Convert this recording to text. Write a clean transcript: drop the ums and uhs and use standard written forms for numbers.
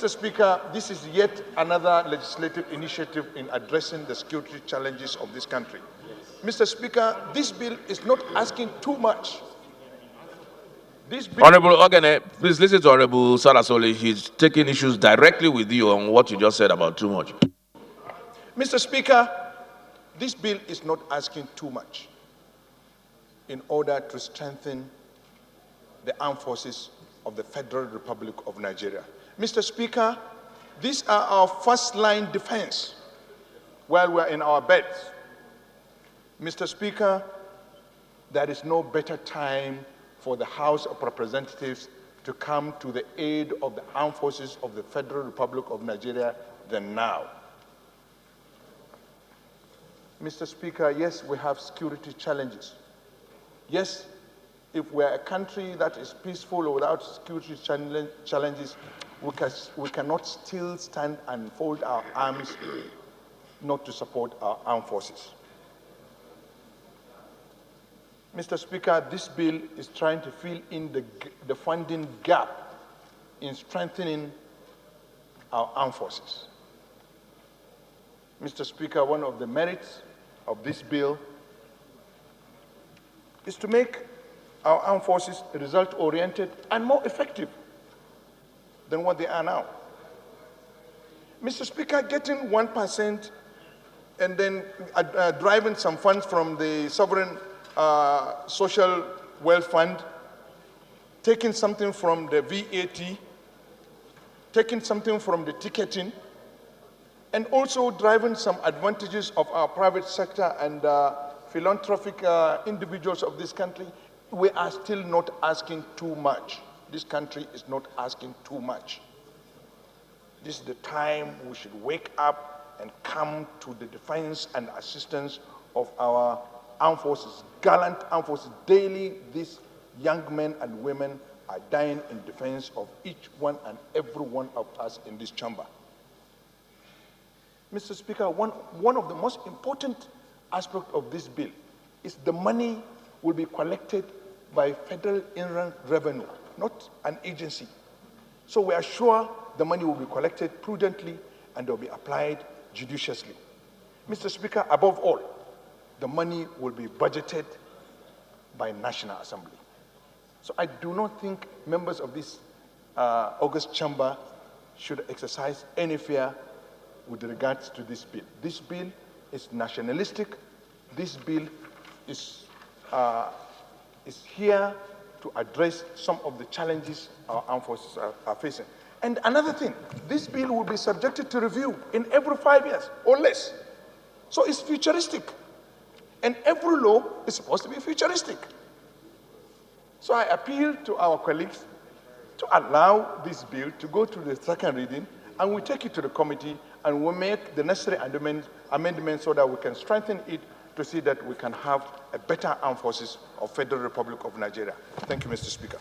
Mr. Speaker, this is yet another legislative initiative in addressing the security challenges of this country. Mr. Speaker, this bill is not asking too much. Honorable Ogene, please listen to Honorable Sada Soli. He's taking issues directly with you on what you just said about too much. Mr. Speaker, this bill is not asking too much in order to strengthen the armed forces of the Federal Republic of Nigeria. Mr. Speaker, these are our first-line defense while we're in our beds. Mr. Speaker, there is no better time for the House of Representatives to come to the aid of the armed forces of the Federal Republic of Nigeria than now. Mr. Speaker, yes, we have security challenges. Yes, if we're a country that is peaceful without security challenges, we cannot still stand and fold our arms not to support our armed forces. Mr. Speaker, this bill is trying to fill in the funding gap in strengthening our armed forces. Mr. Speaker, one of the merits of this bill is to make our armed forces result-oriented and more effective than what they are now. Mr. Speaker, getting 1% and then driving some funds from the sovereign social wealth fund, taking something from the VAT, taking something from the ticketing, and also driving some advantages of our private sector and philanthropic individuals of this country, we are still not asking too much. This country is not asking too much. This is the time we should wake up and come to the defense and assistance of our armed forces, gallant armed forces. Daily, these young men and women are dying in defense of each one and every one of us in this chamber. Mr. Speaker, one of the most important aspects of this bill is the money will be collected by Federal Inland Revenue, not an agency. So we are sure the money will be collected prudently and will be applied judiciously. Mr. Speaker, above all, the money will be budgeted by National Assembly. So I do not think members of this august chamber should exercise any fear with regards to this bill. This bill is nationalistic. This bill is here to address some of the challenges our armed forces are facing. And another thing, this bill will be subjected to review in every 5 years or less. So it's futuristic. And every law is supposed to be futuristic. So I appeal to our colleagues to allow this bill to go to the second reading, and we take it to the committee, and we make the necessary amendments so that we can strengthen it to see that we can have a better armed forces of Federal Republic of Nigeria. Thank you, Mr. Speaker.